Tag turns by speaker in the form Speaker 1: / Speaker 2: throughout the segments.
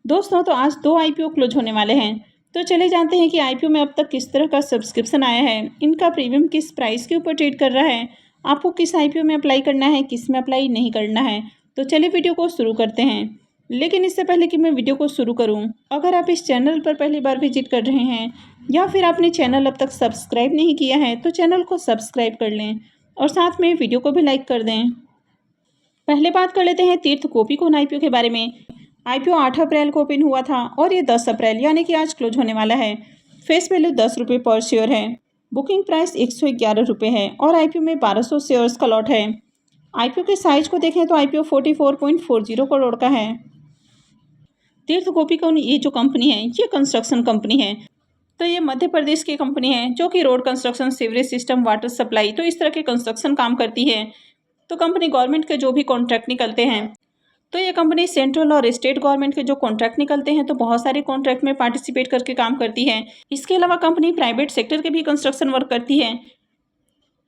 Speaker 1: दोस्तों तो आज 2 आईपीओ क्लोज होने वाले हैं। तो चले जानते हैं कि आईपीओ में अब तक किस तरह का सब्सक्रिप्शन आया है, इनका प्रीमियम किस प्राइस के ऊपर ट्रेड कर रहा है, आपको किस आईपीओ में अप्लाई करना है, किस में अप्लाई नहीं करना है। तो चलिए वीडियो को शुरू करते हैं। लेकिन इससे पहले कि मैं वीडियो को शुरू करूं, अगर आप इस चैनल पर पहली बार विजिट कर रहे हैं या फिर आपने चैनल अब तक सब्सक्राइब नहीं किया है तो चैनल को सब्सक्राइब कर लें और साथ में वीडियो को भी लाइक कर दें। पहले बात कर लेते हैं तीर्थ गोपीकोन आईपीओ के बारे में। आईपीओ 8 अप्रैल को ओपन हुआ था और ये 10 अप्रैल यानी कि आज क्लोज होने वाला है। फेस वैल्यू 10 रुपये पर शेयर है। बुकिंग प्राइस 111 रुपये है और आईपीओ में 1200 शेयर्स का लॉट है। आईपीओ के साइज को देखें तो आईपीओ 44.40 करोड़ का है। तीर्थ गोपीकोन ये जो कंपनी है ये कंस्ट्रक्शन कंपनी है। तो ये मध्य प्रदेश की कंपनी है जो कि road construction, sewerage system, water supply तो इस तरह के कंस्ट्रक्शन काम करती है। तो कंपनी गवर्नमेंट के जो भी कॉन्ट्रैक्ट निकलते हैं, तो ये कंपनी सेंट्रल और स्टेट गवर्नमेंट के जो कॉन्ट्रैक्ट निकलते हैं तो बहुत सारे कॉन्ट्रैक्ट में पार्टिसिपेट करके काम करती है। इसके अलावा कंपनी प्राइवेट सेक्टर के भी कंस्ट्रक्शन वर्क करती है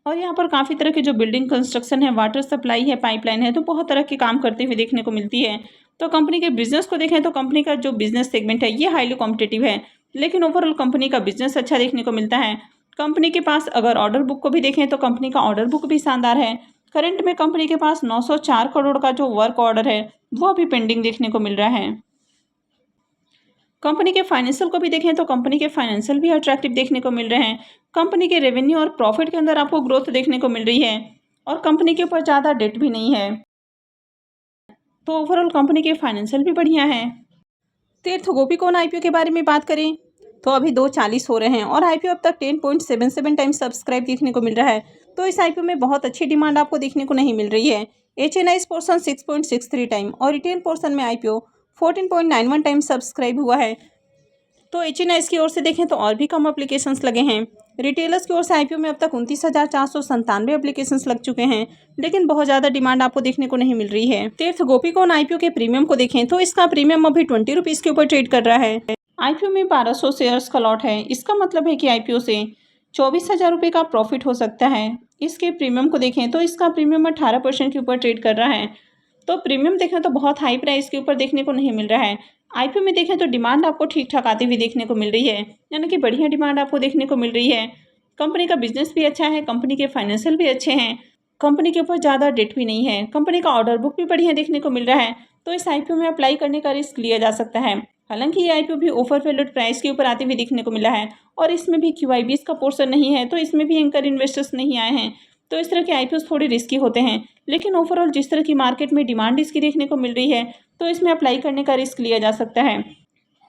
Speaker 1: और यहाँ पर काफ़ी तरह के जो बिल्डिंग कंस्ट्रक्शन है, वाटर सप्लाई है, पाइपलाइन है, तो बहुत तरह के काम करते हुए देखने को मिलती है। तो कंपनी के बिजनेस को देखें तो कंपनी का जो बिजनेस सेगमेंट है ये हाईली कॉम्पिटिटिव है, लेकिन ओवरऑल कंपनी का बिजनेस अच्छा देखने को मिलता है। कंपनी के पास अगर ऑर्डर बुक को भी देखें तो कंपनी का ऑर्डर बुक भी शानदार है। करंट में कंपनी के पास 904 करोड़ का जो वर्क ऑर्डर है वो अभी पेंडिंग देखने को मिल रहा है। कंपनी के फाइनेंशियल को भी देखें तो कंपनी के फाइनेंशियल भी अट्रैक्टिव देखने को मिल रहे हैं। कंपनी के रेवेन्यू और प्रॉफिट के अंदर आपको ग्रोथ देखने को मिल रही है और कंपनी के ऊपर ज़्यादा डेट भी नहीं है। तो ओवरऑल कंपनी के फाइनेंशियल भी बढ़िया है। तीर्थ गोपीकोन आईपीओ के बारे में बात करें तो अभी 2:40 हो रहे हैं और आईपीओ अब तक 10.77 टाइम्स सब्सक्राइब देखने को मिल रहा है। तो इस आईपीओ में बहुत अच्छी डिमांड आपको देखने को नहीं मिल रही है। एचएनआईज पोर्सन 6.63 टाइम और रिटेल पोर्सन में आईपीओ 14.91 टाइम सब्सक्राइब हुआ है। तो एचएनआईज की ओर से देखें तो और भी कम एप्लीकेशंस लगे हैं। रिटेलर्स की ओर से आईपीओ में अब तक 29,497 एप्लीकेशंस लग चुके हैं, लेकिन बहुत ज़्यादा डिमांड आपको देखने को नहीं मिल रही है। तीर्थ गोपीकोन आईपीओ के प्रीमियम को देखें तो इसका प्रीमियम अभी 20 रुपीज़ के ऊपर ट्रेड कर रहा है। आईपीओ में 1200 शेयर्स का लॉट है। इसका मतलब है कि आईपीओ से 24,000 रुपये का प्रॉफिट हो सकता है। इसके प्रीमियम को देखें तो इसका प्रीमियम 18% के ऊपर ट्रेड कर रहा है। तो प्रीमियम देखें तो बहुत हाई प्राइस के ऊपर देखने को नहीं मिल रहा है। आईपीओ में देखें तो डिमांड आपको ठीक ठाक आती हुई देखने को मिल रही है, यानी कि बढ़िया डिमांड आपको देखने को मिल रही है। कंपनी का बिजनेस भी अच्छा है, कंपनी के फाइनेंशियल भी अच्छे हैं, कंपनी के ऊपर ज़्यादा डेट भी नहीं है, कंपनी का ऑर्डर बुक भी बढ़िया देखने को मिल रहा है। तो इस आईपीओ में अप्लाई करने का रिस्क लिया जा सकता है। हालांकि ये आईपीओ भी ऑफर वैल्यूड प्राइस के ऊपर आते हुए देखने को मिला है और इसमें भी क्यूआईबीज का पोर्शन नहीं है, तो इसमें भी एंकर इन्वेस्टर्स नहीं आए हैं। तो इस तरह के आईपीओ थोड़े रिस्की होते हैं, लेकिन ओवरऑल जिस तरह की मार्केट में डिमांड इसकी देखने को मिल रही है तो इसमें अप्लाई करने का रिस्क लिया जा सकता है।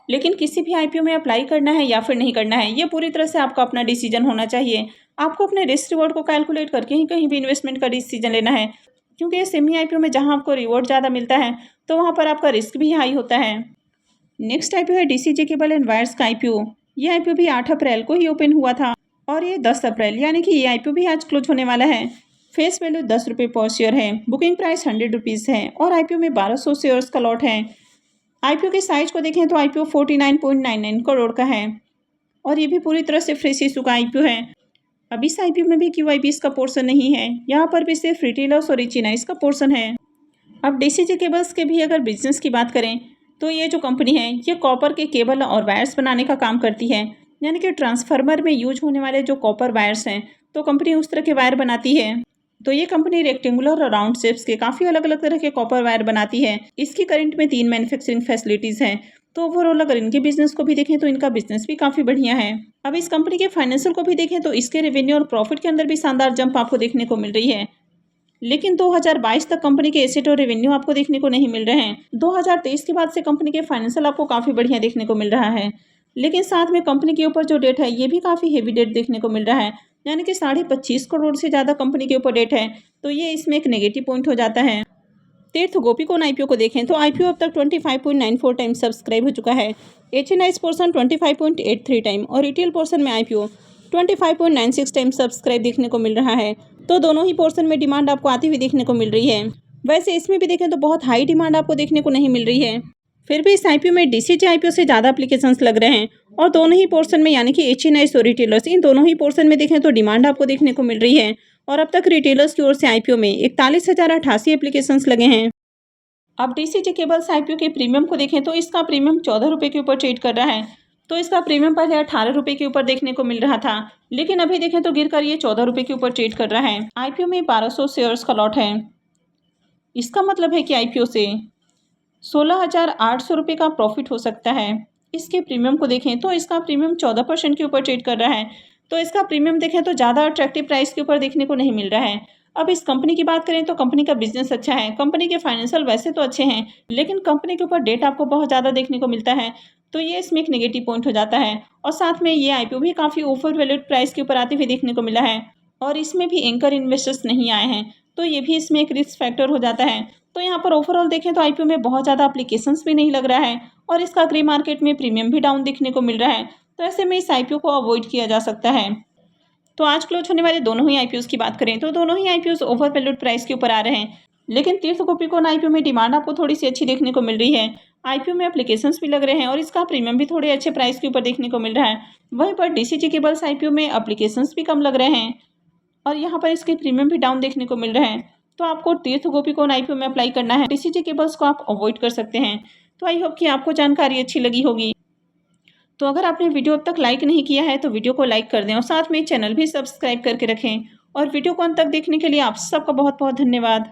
Speaker 1: लेकिन किसी भी आईपीओ में अप्लाई करना है या फिर नहीं करना है ये पूरी तरह से आपका अपना डिसीजन होना चाहिए। आपको अपने रिस्क रिवॉर्ड को कैलकुलेट करके ही कहीं भी इन्वेस्टमेंट का डिसीजन लेना है, क्योंकि ये सेमी आईपीओ में जहां आपको रिवॉर्ड ज़्यादा मिलता है तो वहां पर आपका रिस्क भी हाई होता है। नेक्स्ट आईपीओ है डीसीजे केबल एंड वायर्स का आईपीओ। ये आईपीओ भी 8 अप्रैल को ही ओपन हुआ था और ये 10 अप्रैल यानी कि ये आईपीओ भी आज क्लोज होने वाला है। फेस वैल्यू 10 रुपये पर शेयर है। बुकिंग प्राइस 100 रुपीज़ है और आईपीओ में 1200 शेयर्स का लॉट है। आईपीओ के साइज को देखें तो आईपीओ 49.99 करोड़ का है और ये भी पूरी तरह से फ्रेश इशू का आईपीओ है। अब इस आईपीओ में भी क्यूआईबीज का पोर्शन नहीं है, यहाँ पर भी सिर्फ रिटेलर्स और एचएनआईज का पोर्शन है। अब डीसीजे केबल्स के भी अगर बिजनेस की बात करें तो ये जो कंपनी है ये कॉपर के केबल और वायर्स बनाने का काम करती है, यानी कि ट्रांसफार्मर में यूज होने वाले जो कॉपर वायर्स हैं तो कंपनी उस तरह के वायर बनाती है। तो ये कंपनी रेक्टेंगुलर और राउंड शेप्स के काफ़ी अलग अलग तरह के कॉपर वायर बनाती है। इसकी करंट में 3 मैन्युफैक्चरिंग फैसिलिटीज़ हैं। तो ओवरऑल अगर इनके बिजनेस को भी देखें तो इनका बिजनेस भी काफ़ी बढ़िया है। अब इस कंपनी के फाइनेंशियल को भी देखें तो इसके रेवेन्यू और प्रॉफिट के अंदर भी शानदार जंप आपको देखने को मिल रही है, लेकिन 2022 तक कंपनी के एसेट और रेवेन्यू आपको देखने को नहीं मिल रहे हैं। 2023 के बाद से कंपनी के फाइनेंशियल आपको काफ़ी बढ़िया देखने को मिल रहा है, लेकिन साथ में कंपनी के ऊपर जो डेट है ये भी काफ़ी हेवी डेट देखने को मिल रहा है, यानी कि 25.5 करोड़ से ज़्यादा कंपनी के ऊपर डेट है। तो ये इसमें एक नेगेटिव पॉइंट हो जाता है। तीर्थ गोपीकोन आईपीओ को देखें तो आईपीओ अब तक 25.94 टाइम सब्सक्राइब हो चुका है। एचएनआईज पोर्सन 25.83 टाइम और रिटेल पोर्सन में आईपीओ 25.96 टाइम सब्सक्राइब देखने को मिल रहा है। तो दोनों ही पोर्शन में डिमांड आपको आती हुई देखने को मिल रही है। वैसे इसमें भी देखें तो बहुत हाई डिमांड आपको देखने को नहीं मिल रही है, फिर भी इस आईपीओ में डीसीजे आईपीओ से ज़्यादा एप्लीकेशंस लग रहे हैं और दोनों ही पोर्शन में यानी कि एचएनआईज और रिटेलर्स इन दोनों ही पोर्शन में देखें तो डिमांड आपको देखने को मिल रही है और अब तक रिटेलर्स की ओर से आईपीओ में 41,088 एप्लीकेशंस लगे हैं। अब डीसीजी केबल्स आईपीओ के प्रीमियम को देखें तो इसका प्रीमियम 14 रुपये के ऊपर ट्रेड कर रहा है। तो इसका प्रीमियम पहले 18 रुपये के ऊपर देखने को मिल रहा था, लेकिन अभी देखें तो गिरकर ये 14 रुपये के ऊपर ट्रेड कर रहा है। आईपीओ में 1200 शेयर्स का लॉट है। इसका मतलब है कि आईपीओ से 16,800 रुपये का प्रॉफिट हो सकता है। इसके प्रीमियम को देखें तो इसका प्रीमियम 14% के ऊपर ट्रेड कर रहा है। तो इसका प्रीमियम देखें तो ज़्यादा अट्रैक्टिव प्राइस के ऊपर देखने को नहीं मिल रहा है। अब इस कंपनी की बात करें तो कंपनी का बिजनेस अच्छा है, कंपनी के फाइनेंशियल वैसे तो अच्छे हैं, लेकिन कंपनी के ऊपर डेट आपको बहुत ज़्यादा देखने को मिलता है, तो ये इसमें एक नेगेटिव पॉइंट हो जाता है। और साथ में ये आईपीओ भी काफ़ी ओवर वैल्यूड प्राइस के ऊपर आते हुए देखने को मिला है, और इसमें भी एंकर इन्वेस्टर्स नहीं आए हैं, तो ये भी इसमें एक रिस्क फैक्टर हो जाता है। तो यहाँ पर ओवरऑल देखें तो आईपीओ में बहुत ज़्यादा एप्लीकेशंस भी नहीं लग रहा है, और इसका ग्रे मार्केट में प्रीमियम भी डाउन देखने को मिल रहा है। तो ऐसे में इस आईपीओ को अवॉइड किया जा सकता है। तो आज क्लोज होने वाले दोनों ही आईपीओस की बात करें तो दोनों ही आईपीओस ओवर वैल्यूड प्राइस के ऊपर आ रहे हैं, लेकिन तीर्थ गोपीकोन आईपीओ में डिमांड आपको थोड़ी सी अच्छी देखने को मिल रही है। आईपीओ में एप्लीकेशंस भी लग रहे हैं और इसका प्रीमियम भी थोड़े अच्छे प्राइस के ऊपर देखने को मिल रहा है। वहीं पर डीसीजी केबल्स आईपीओ में एप्लीकेशंस भी कम लग रहे हैं और यहाँ पर इसके प्रीमियम भी डाउन देखने को मिल रहे हैं। तो आपको तीर्थ गोपीकोन आईपीओ में अप्लाई करना है, डीसीजी केबल्स को आप अवॉइड कर सकते हैं। तो आई होप कि आपको जानकारी अच्छी लगी होगी। तो अगर आपने वीडियो अब तक लाइक नहीं किया है तो वीडियो को लाइक कर दें और साथ में चैनल भी सब्सक्राइब करके रखें। और वीडियो को अंत तक देखने के लिए आप सबका बहुत बहुत धन्यवाद।